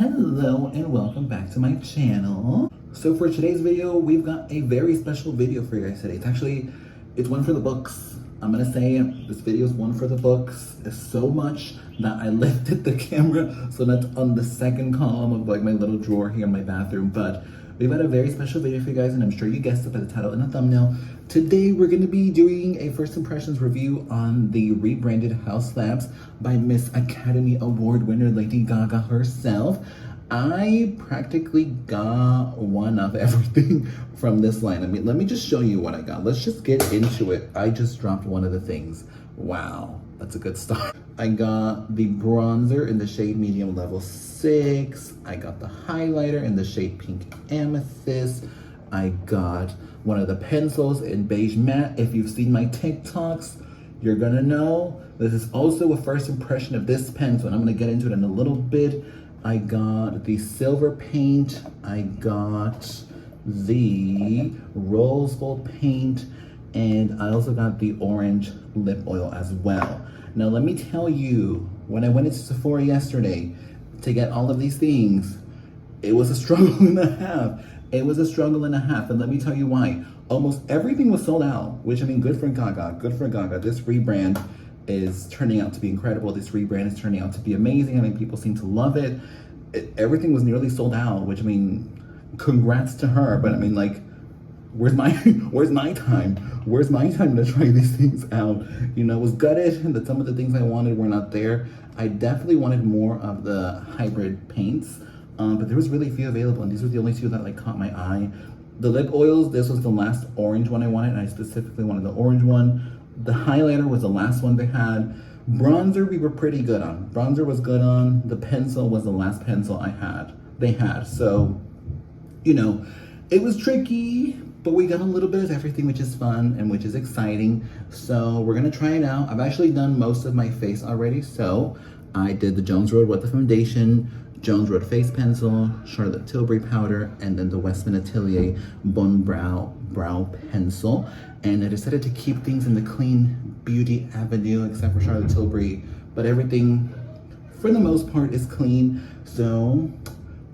Hello and welcome back to my channel. So for today's video, we've got a very special video for you guys today. It's one for the books. I'm gonna say this video is one for the books. It's so much that I lifted the camera so that's on the second column of like my little drawer here in my bathroom. But we've got a very special video for you guys, and I'm sure you guessed it by the title and the thumbnail. Today we're going to be doing a first impressions review on the rebranded Haus labs by Miss Academy Award winner Lady Gaga herself. I practically got one of everything from this line. I mean, let me just show you what I got. Let's just get into it. I just dropped one of the things. Wow, that's a good start. I got the bronzer in the shade medium level 6. I got the highlighter in the shade pink amethyst. I got one of the pencils in beige matte. If you've seen my TikToks, you're gonna know this is also a first impression of this pencil, and I'm gonna get into it in a little bit. I got the silver paint. I got the rose gold paint, and I also got the orange lip oil as well. Now let me tell you, when I went into Sephora yesterday to get all of these things, it was a struggle and a half. It was a struggle and a half, and let me tell you why. Almost everything was sold out, which I mean, good for Gaga, good for Gaga. This rebrand is turning out to be incredible. This rebrand is turning out to be amazing. I mean, people seem to love it. Everything was nearly sold out, which I mean, congrats to her. But I mean, like, where's my time? Where's my time to try these things out? You know, I was gutted that some of the things I wanted were not there. I definitely wanted more of the hybrid paints. But there was really few available, and these were the only two that like caught my eye. The lip oils, this was the last orange one I wanted, and I specifically wanted the orange one. The highlighter was the last one they had. Bronzer we were pretty good on. Bronzer was good on. The pencil was the last pencil they had. So, you know, it was tricky, but we got a little bit of everything, which is fun and which is exciting. So we're gonna try it out. I've actually done most of my face already. So I did the Jones Road Wet the Foundation, Jones Road Face Pencil, Charlotte Tilbury Powder, and then the Westman Atelier Bone Brow Pencil. And I decided to keep things in the clean beauty avenue, except for Charlotte Tilbury, but everything, for the most part, is clean. So,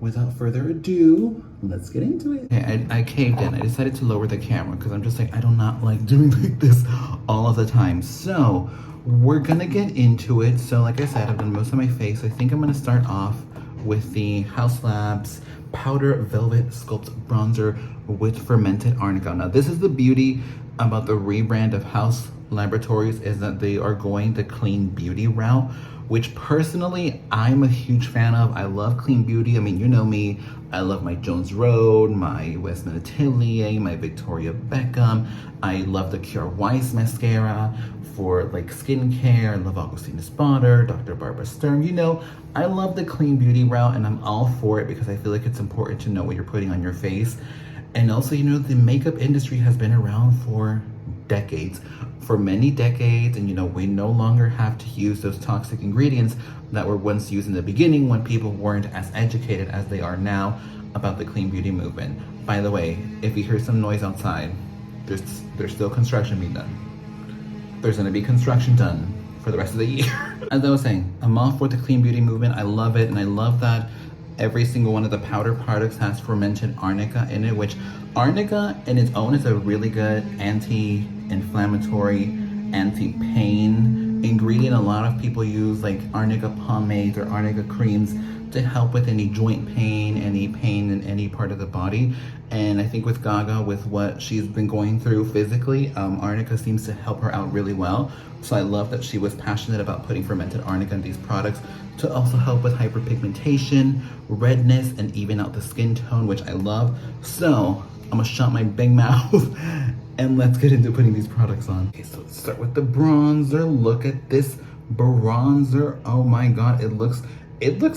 without further ado, let's get into it. Okay, I caved in. I decided to lower the camera, because I'm just like, I do not like doing like this all of the time. So, we're gonna get into it. So, like I said, I've done most of my face. I think I'm gonna start off with the Haus Labs Powder Velvet Sculpt Bronzer with Fermented Arnica. Now, this is the beauty about the rebrand of Haus Laboratories, is that they are going the clean beauty route, which personally I'm a huge fan of. I love clean beauty. I mean, you know me. I love my Jones Road, my Westman Atelier, my Victoria Beckham. I love the Cure Weiss mascara for like skincare. I love Augustina Spotter, Dr. Barbara Sturm. You know, I love the clean beauty route, and I'm all for it because I feel like it's important to know what you're putting on your face. And also, you know, the makeup industry has been around for decades, for many decades, and you know, we no longer have to use those toxic ingredients that were once used in the beginning when people weren't as educated as they are now about the clean beauty movement. By the way, if you hear some noise outside, there's still construction being done. There's gonna be construction done for the rest of the year. As I was saying, I'm all for the clean beauty movement. I love it, and I love that every single one of the powder products has fermented arnica in it, which arnica in its own is a really good anti-inflammatory, anti-pain ingredient. A lot of people use like arnica pomades or arnica creams to help with any joint pain, any pain in any part of the body. And I think with Gaga, with what she's been going through physically, arnica seems to help her out really well. So I love that she was passionate about putting fermented arnica in these products to also help with hyperpigmentation, redness, and even out the skin tone, which I love. So I'm gonna shut my big mouth and let's get into putting these products on. Okay, so let's start with the bronzer. Look at this bronzer. Oh my God, it looks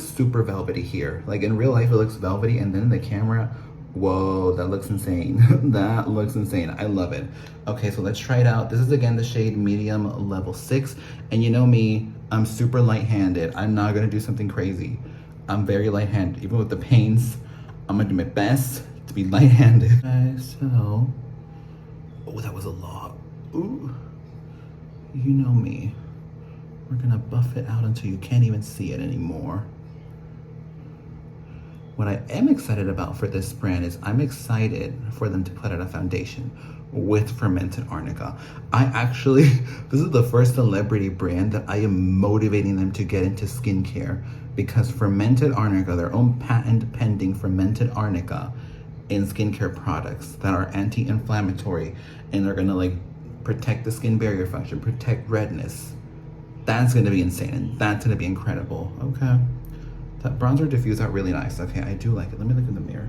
super velvety here. Like in real life, it looks velvety, and then in the camera, whoa, that looks insane. That looks insane. I love it. Okay, so let's try it out. This is again the shade medium level 6, and you know me, I'm super light-handed. I'm not gonna do something crazy. I'm very light-handed. Even with the paints, I'm gonna do my best to be light-handed. Okay, so, oh, that was a lot. Ooh, you know me. We're gonna buff it out until you can't even see it anymore. What I am excited about for this brand is I'm excited for them to put out a foundation with fermented arnica. I actually, this is the first celebrity brand that I am motivating them to get into skincare, because fermented arnica, their own patent pending fermented arnica in skincare products that are anti-inflammatory and are gonna like protect the skin barrier function, protect redness. That's gonna be insane and that's gonna be incredible. Okay. That bronzer diffused out really nice. Okay, I do like it. Let me look in the mirror.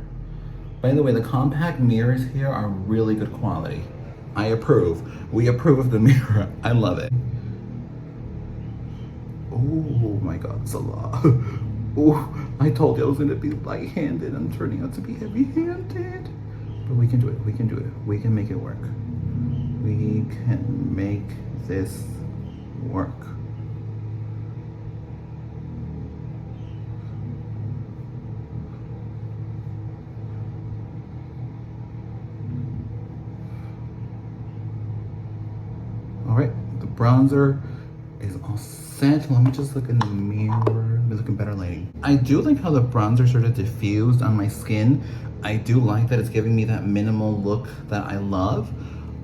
By the way, the compact mirrors here are really good quality. I approve. We approve of the mirror. I love it. Oh my God, it's a lot. Oh, I told you I was gonna be light-handed. I'm turning out to be heavy-handed. But we can do it, we can do it. We can make it work. We can make this work. All right, the bronzer is all set. Let me just look in the mirror. Let me look in better lighting. I do like how the bronzer sort of diffused on my skin. I do like that it's giving me that minimal look that I love.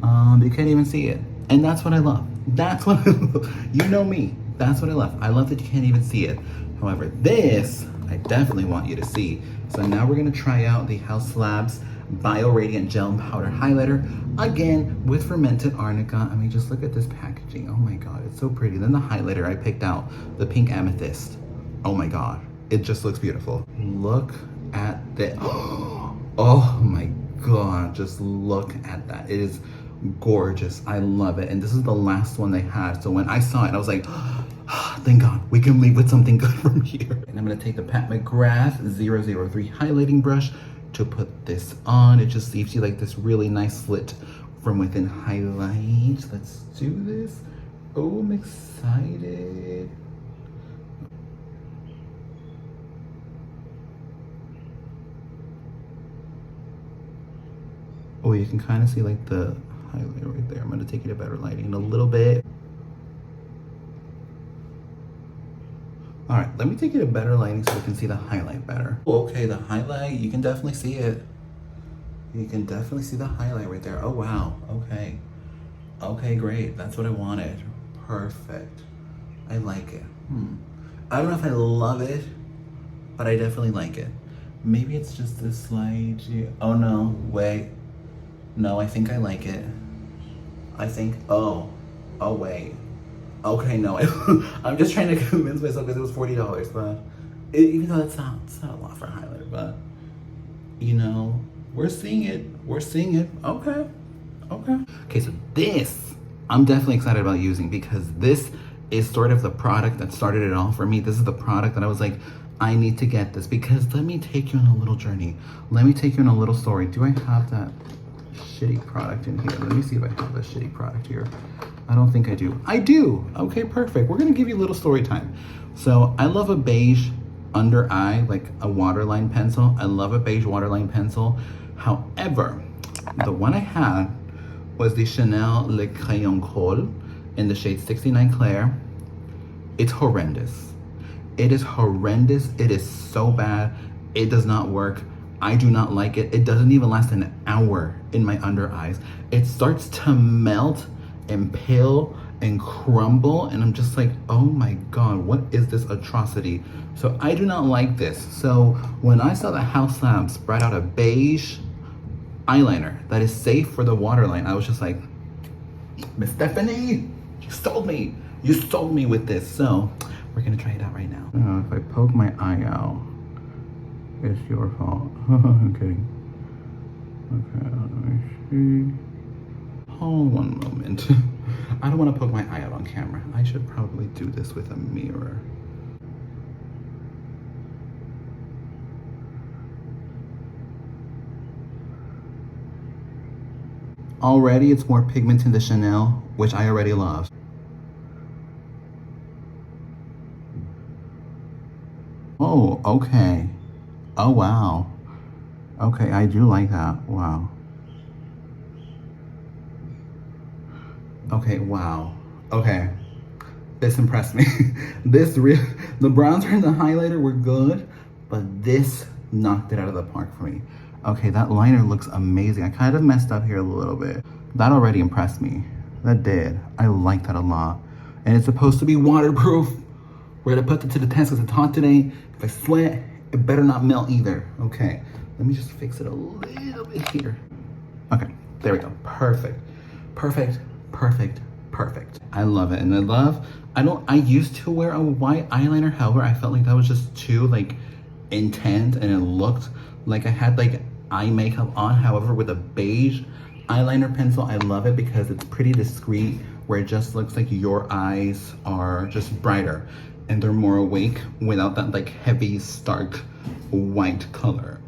You can't even see it. And that's what I love. That's what I love. You know me. That's what I love. I love that you can't even see it. However, this, I definitely want you to see. So now we're gonna try out the Haus Labs Bio Radiant Gel Powder Highlighter, again with fermented arnica. I mean, just look at this packaging. Oh my God, it's so pretty. Then the highlighter I picked out, the pink amethyst. Oh my God, it just looks beautiful. Look at that. Oh my God, just look at that. It is gorgeous. I love it. And this is the last one they had. So when I saw it, I was like, thank God, we can leave with something good from here. And I'm gonna take the Pat McGrath 003 highlighting brush to put this on. It just leaves you like this really nice slit from within highlight. Let's do this. Oh, I'm excited. Oh, you can kind of see like the highlight right there. I'm gonna take it to better lighting a little bit. All right, let me take it to better lighting so we can see the highlight better. Okay, the highlight, you can definitely see it. You can definitely see the highlight right there. Oh, wow, okay. Okay, great, that's what I wanted. Perfect, I like it. I don't know if I love it, but I definitely like it. Maybe it's just this slight, oh no, wait. No, I think I like it. I think, oh wait. Okay, no, I'm just trying to convince myself because it was $40, but even though it's not a lot for a highlighter, but you know, we're seeing it. Okay. Okay, so this, I'm definitely excited about using because this is sort of the product that started it all for me. This is the product that I was like, I need to get this because let me take you on a little journey. Let me take you on a little story. Do I have that shitty product in here? Let me see if I have that shitty product here. I don't think I do. I do. Okay, perfect. We're gonna give you a little story time. So I love a beige under eye, like a waterline pencil. I love a beige waterline pencil. However, the one I had was the Chanel Le Crayon Colle in the shade 69 Claire. It's horrendous. It is horrendous. It is so bad. It does not work. I do not like it. It doesn't even last an hour in my under eyes. It starts to melt and peel and crumble, and I'm just like, oh my God, what is this atrocity? So I do not like this. So when I saw that Haus Labs brought out a beige eyeliner that is safe for the waterline, I was just like, Miss Stephanie, you sold me. You sold me with this. So we're gonna try it out right now. If I poke my eye out, it's your fault. I'm kidding. Okay, let me see. Hold one moment. I don't want to poke my eye out on camera. I should probably do this with a mirror. Already it's more pigment in the Chanel, which I already love. Oh, okay. Oh, wow. Okay, I do like that. Wow. Okay, wow. Okay. This impressed me. The bronzer and the highlighter were good, but this knocked it out of the park for me. Okay, that liner looks amazing. I kind of messed up here a little bit. That already impressed me. That did. I like that a lot. And it's supposed to be waterproof. We're gonna put it to the test because it's hot today. If I sweat, it better not melt either. Okay, let me just fix it a little bit here. Okay, there we go. Perfect. Perfect, perfect, perfect. I love it. And I used to wear a white eyeliner. However, I felt like that was just too like intense and it looked like I had like eye makeup on. However, with a beige eyeliner pencil, I love it because it's pretty discreet, where it just looks like your eyes are just brighter and they're more awake without that like heavy, stark white color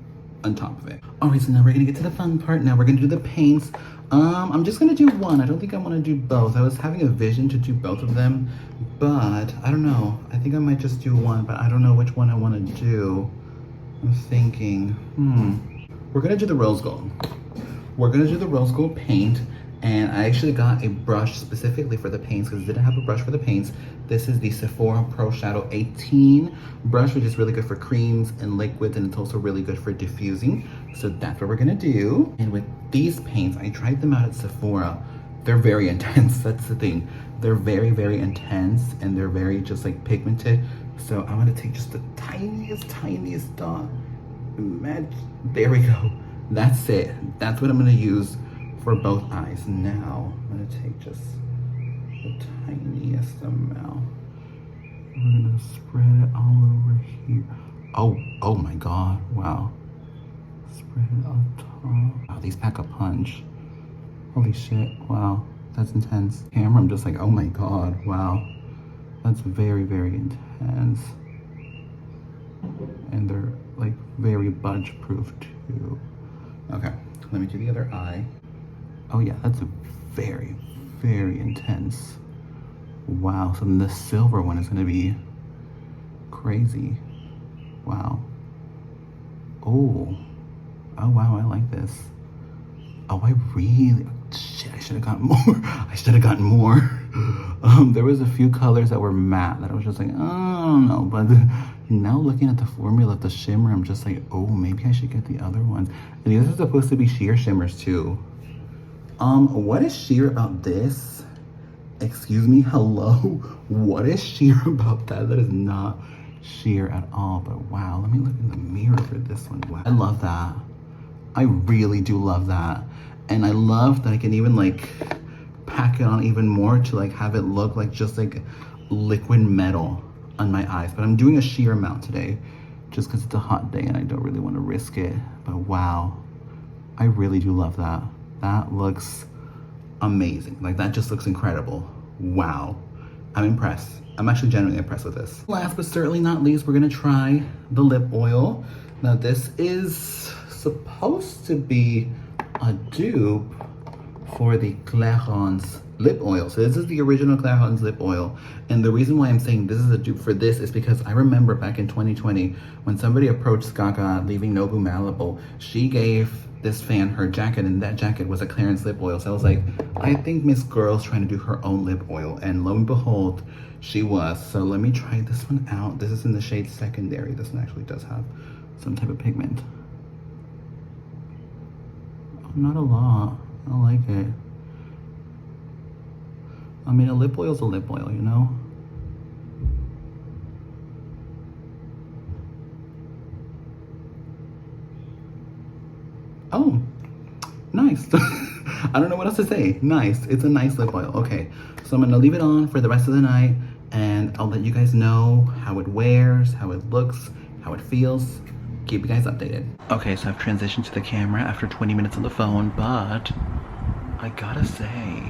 on top of it. All right, so now we're gonna get to the fun part. Now we're gonna do the paints. I'm just gonna do one. I don't think I wanna do both. I was having a vision to do both of them, but I don't know. I think I might just do one, but I don't know which one I wanna do. I'm thinking, we're gonna do the rose gold. We're gonna do the rose gold paint, and I actually got a brush specifically for the paints because I didn't have a brush for the paints. This is the Sephora Pro Shadow 18 brush, which is really good for creams and liquids, and it's also really good for diffusing. So that's what we're gonna do. And with these paints, I tried them out at Sephora. They're very intense, that's the thing. They're very, very intense, and they're very just like pigmented. So I'm gonna take just the tiniest dot. There we go. That's it. That's what I'm gonna use for both eyes. Now I'm gonna take just the tiniest amount. We're gonna spread it all over here. Oh my god, wow. Spread it up top. Wow, these pack a punch. Holy shit, wow, that's intense. Camera, I'm just like, oh my god, wow. That's very, very intense. And they're like very budge proof too. Okay, let me do the other eye. Oh yeah, that's very, very intense. Wow, so then the silver one is gonna be crazy. Wow. Oh wow, I like this. Oh, shit, I should have gotten more. I should have gotten more. There was a few colors that were matte that I was just like, oh no, but now looking at the formula of the shimmer, I'm just like, oh, maybe I should get the other ones. And these are supposed to be sheer shimmers too. What is sheer about this? Excuse me, hello? What is sheer about that? That is not sheer at all, but wow, let me look in the mirror for this one. Wow, I love that. I really do love that. And I love that I can even like pack it on even more to like have it look like just like liquid metal on my eyes. But I'm doing a sheer amount today just because it's a hot day and I don't really want to risk it. But wow, I really do love that. That looks amazing. Like that just looks incredible. Wow, I'm impressed. I'm actually genuinely impressed with this. Last but certainly not least, we're gonna try the lip oil. Now this is supposed to be a dupe for the Clarins lip oil. So this is the original Clarins lip oil. And the reason why I'm saying this is a dupe for this is because I remember back in 2020 when somebody approached Gaga leaving Nobu Malibu, she gave this fan her jacket, and that jacket was a Clarins lip oil. So I was like, I think Miss Girl's trying to do her own lip oil, and lo and behold, she was. So let me try this one out. This is in the shade Secondary. This one actually does have some type of pigment. Oh, not a lot. I like it. I mean, a lip oil's a lip oil, you know? Oh, nice. I don't know what else to say. Nice. It's a nice lip oil. Okay, so I'm gonna leave it on for the rest of the night, and I'll let you guys know how it wears, how it looks, how it feels. Keep you guys updated. Okay, so I've transitioned to the camera after 20 minutes on the phone, but I gotta say,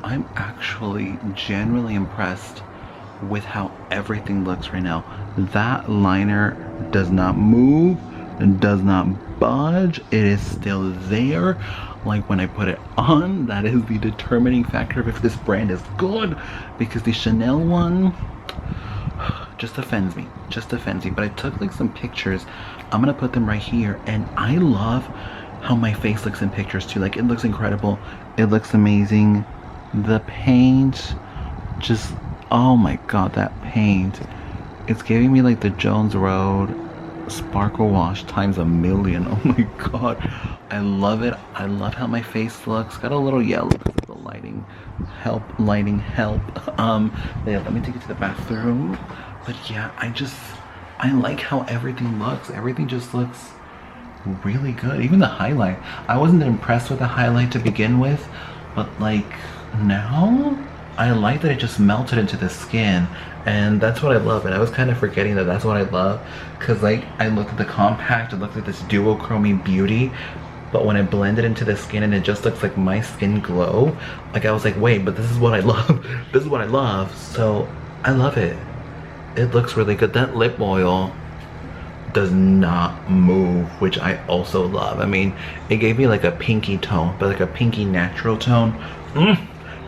I'm actually genuinely impressed with how everything looks right now. That liner does not move, it does not budge, it is still there. Like when I put it on, that is the determining factor of if this brand is good, because the Chanel one just offends me, but I took like some pictures. I'm gonna put them right here, and I love how my face looks in pictures too. Like, it looks incredible, it looks amazing. The paint, just, oh my god, that paint, it's giving me like the Jones Road sparkle wash times a million. Oh my god, I love it. I love how my face looks. Got a little yellow because of the lighting. Lighting help. Yeah, let me take you to the bathroom. But yeah, I like how everything looks. Everything just looks really good. Even the highlight. I wasn't impressed with the highlight to begin with, but like now I like that it just melted into the skin, and that's what I love. And I was kind of forgetting that that's what I love, because like I looked at the compact, it looked like this duochrome beauty, but when I blend it into the skin and it just looks like my skin glow, like I was like, wait, but this is what I love. This is what I love. So I love it. It looks really good. That lip oil does not move, which I also love. I mean, it gave me like a pinky tone, but like a pinky natural tone.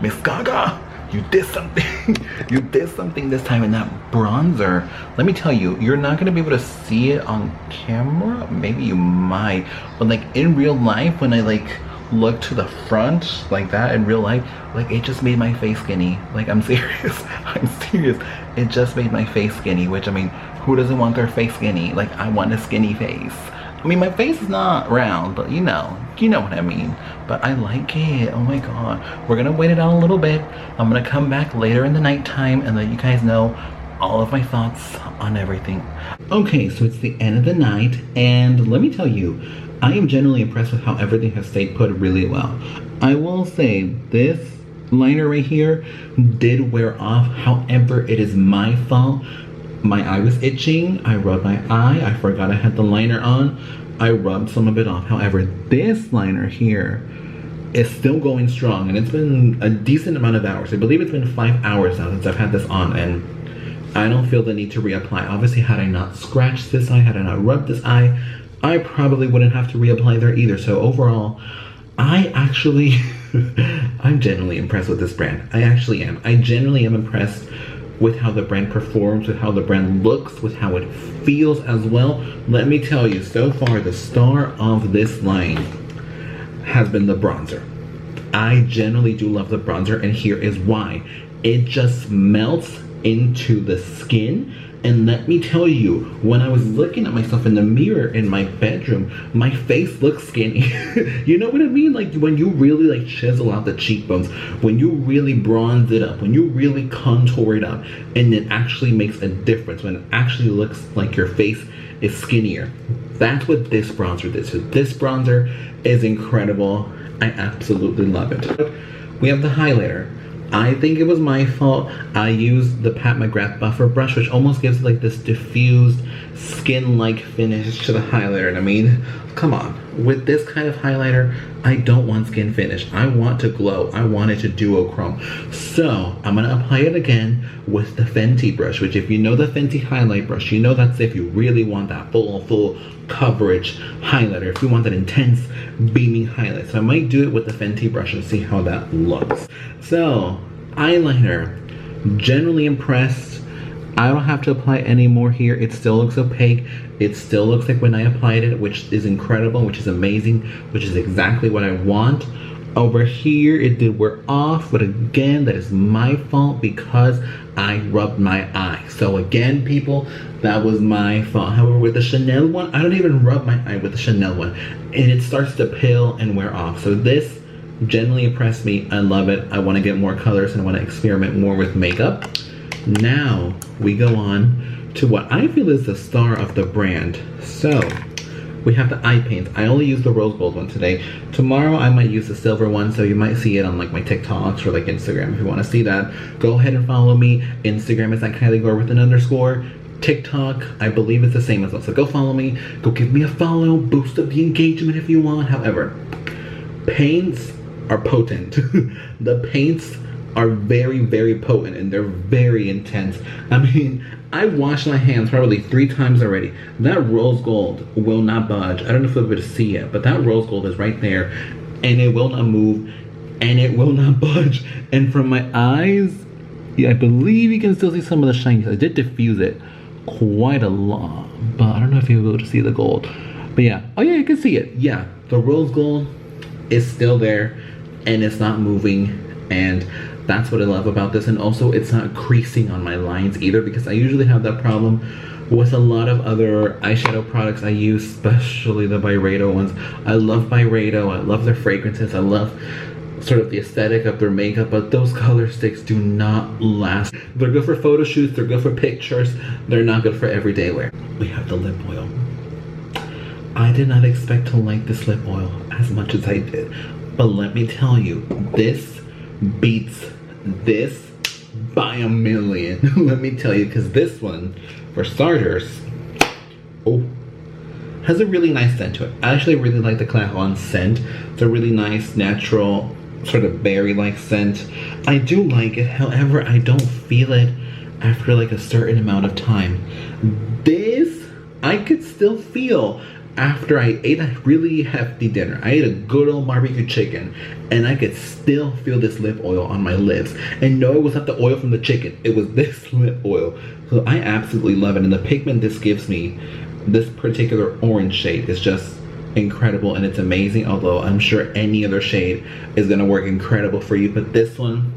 Miss Gaga, you did something. You did something this time in that bronzer. Let me tell you, you're not gonna be able to see it on camera. Maybe you might, but like in real life, when I like look to the front like that in real life, like it just made my face skinny. Like I'm serious. I'm serious. It just made my face skinny, which I mean, who doesn't want their face skinny? Like I want a skinny face. I mean, my face is not round, but you know what I mean. But I like it. Oh my god. We're gonna wait it out a little bit. I'm gonna come back later in the nighttime and let you guys know all of my thoughts on everything. Okay, so it's the end of the night, and let me tell you, I am generally impressed with how everything has stayed put really well. I will say this liner right here did wear off. However, it is my fault. My eye was itching. I rubbed my eye. I forgot I had the liner on. I rubbed some of it off. However, this liner here is still going strong, and it's been a decent amount of hours. I believe it's been 5 hours now since I've had this on, and I don't feel the need to reapply. Obviously, had I not scratched this eye, had I not rubbed this eye, I probably wouldn't have to reapply there either. So overall, I actually, I'm genuinely impressed with this brand. I actually am. I genuinely am impressed with how the brand performs, with how the brand looks, with how it feels as well. Let me tell you, so far, the star of this line has been the bronzer. I generally do love the bronzer, and here is why. It just melts into the skin. And let me tell you, when I was looking at myself in the mirror in my bedroom, my face looks skinny. You know what I mean? Like when you really like chisel out the cheekbones, when you really bronze it up, when you really contour it up, and it actually makes a difference, when it actually looks like your face is skinnier. That's what this bronzer did. So this bronzer is incredible. I absolutely love it. We have the highlighter. I think it was my fault. I used the Pat McGrath buffer brush, which almost gives like this diffused skin-like finish to the highlighter. And I mean, come on, with this kind of highlighter, I don't want skin finish. I want to glow. I want it to duochrome. So I'm gonna apply it again with the Fenty brush, which if you know the Fenty highlight brush, you know that's if you really want that full coverage highlighter, if you want that intense beaming highlight. So I might do it with the Fenty brush and see how that looks. So eyeliner, generally impressed. I don't have to apply any more here. It still looks opaque. It still looks like when I applied it, which is incredible, which is amazing, which is exactly what I want. Over here, it did wear off, but again, that is my fault because I rubbed my eye. So again, people, that was my fault. However, with the Chanel one, I don't even rub my eye with the Chanel one, and it starts to peel and wear off. So this generally impressed me. I love it. I want to get more colors and I want to experiment more with makeup. Now we go on to what I feel is the star of the brand. So we have the eye paint. I only used the rose gold one today. Tomorrow I might use the silver one, so you might see it on like my TikToks or like Instagram. If you want to see that, go ahead and follow me. Instagram is at Kylie Gore with an underscore. TikTok, I believe it's the same as well. So go follow me. Go give me a follow. Boost up the engagement if you want. However, paints are potent. The paints are very, very potent and they're very intense. I mean, I washed my hands probably 3 times already. That rose gold will not budge. I don't know if you'll be able to see it, but that rose gold is right there and it will not move and it will not budge. And from my eyes, yeah, I believe you can still see some of the shine. I did diffuse it quite a lot, but I don't know if you'll be able to see the gold. But yeah, oh yeah, you can see it. Yeah, the rose gold is still there and it's not moving. And That's what I love about this. And also it's not creasing on my lines either, because I usually have that problem with a lot of other eyeshadow products I use, especially the Byredo ones. I love Byredo, I love their fragrances, I love sort of the aesthetic of their makeup, but those color sticks do not last. They're good for photo shoots, they're good for pictures, they're not good for everyday wear. We have the lip oil. I did not expect to like this lip oil as much as I did, but let me tell you, this beats this by a million. Let me tell you, because this one, for starters, has a really nice scent to it. I actually really like the Clairon scent. It's a really nice, natural, sort of berry-like scent. I do like it, however, I don't feel it after like a certain amount of time. This, I could still feel after I ate a really hefty dinner. I ate a good old barbecue chicken, and I could still feel this lip oil on my lips. And no, it was not the oil from the chicken, it was this lip oil. So I absolutely love it, and the pigment this gives me, this particular orange shade, is just incredible, and it's amazing. Although I'm sure any other shade is gonna work incredible for you, but this one,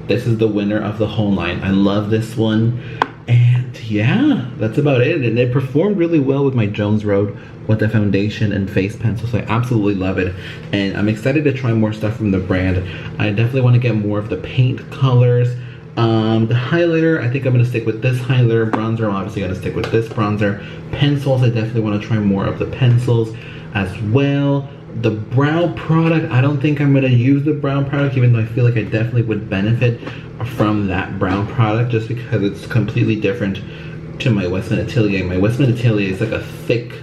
this is the winner of the whole line. I love this one. And yeah, that's about it. And it performed really well with my Jones Road with the foundation and face pencil, so I absolutely love it. And I'm excited to try more stuff from the brand. I definitely want to get more of the paint colors. The highlighter, I think I'm going to stick with this highlighter. Bronzer, I'm obviously going to stick with this bronzer. Pencils, I definitely want to try more of the pencils as well. The brow product, I don't think I'm going to use the brown product, even though I feel like I definitely would benefit from that brown product, just because it's completely different to my Westman Atelier. My Westman Atelier is like a thick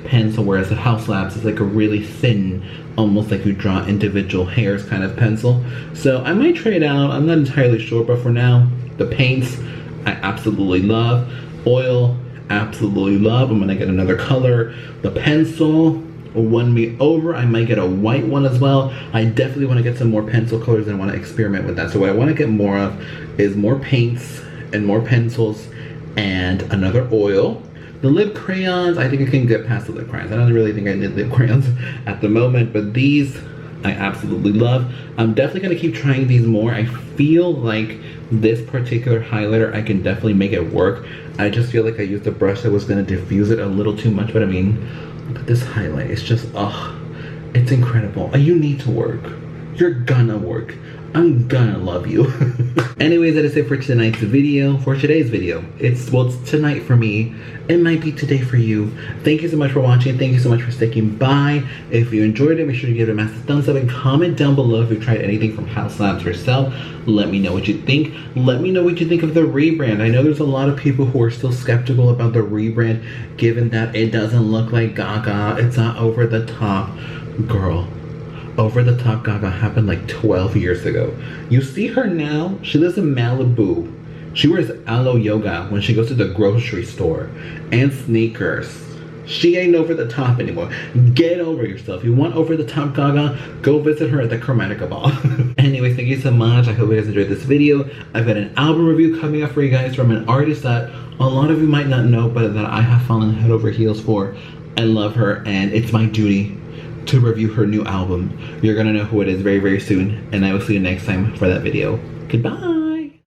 pencil, whereas the Haus Labs is like a really thin, almost like you draw individual hairs kind of pencil. So I might try it out, I'm not entirely sure, but for now, the paints, I absolutely love. Oil, absolutely love. I'm gonna get another color. The pencil won me over. I might get a white one as well. I definitely want to get some more pencil colors and I want to experiment with that. So what I want to get more of is more paints and more pencils and another oil. The lip crayons, I think I can get past the lip crayons. I don't really think I need lip crayons at the moment, but these I absolutely love. I'm definitely going to keep trying these more. I feel like this particular highlighter, I can definitely make it work. I just feel like I used a brush that was going to diffuse it a little too much, but I mean, look at this highlight. It's just, it's incredible. You need to work. You're gonna work. I'm gonna love you. Anyways, that is it for tonight's video. For today's video. It's tonight for me. It might be today for you. Thank you so much for watching. Thank you so much for sticking by. If you enjoyed it, make sure to give it a massive thumbs up and comment down below if you've tried anything from Haus Labs yourself. Let me know what you think. Let me know what you think of the rebrand. I know there's a lot of people who are still skeptical about the rebrand, given that it doesn't look like Gaga. It's not over the top. Girl, over the top Gaga happened like 12 years ago. You see her now, she lives in Malibu. She wears aloe yoga when she goes to the grocery store and sneakers. She ain't over the top anymore. Get over yourself. You want over the top Gaga? Go visit her at the Chromatica Ball. Anyways, thank you so much. I hope you guys enjoyed this video. I've got an album review coming up for you guys from an artist that a lot of you might not know, but that I have fallen head over heels for. I love her, and it's my duty to review her new album. You're gonna know who it is very, very soon, and I will see you next time for that video. Goodbye.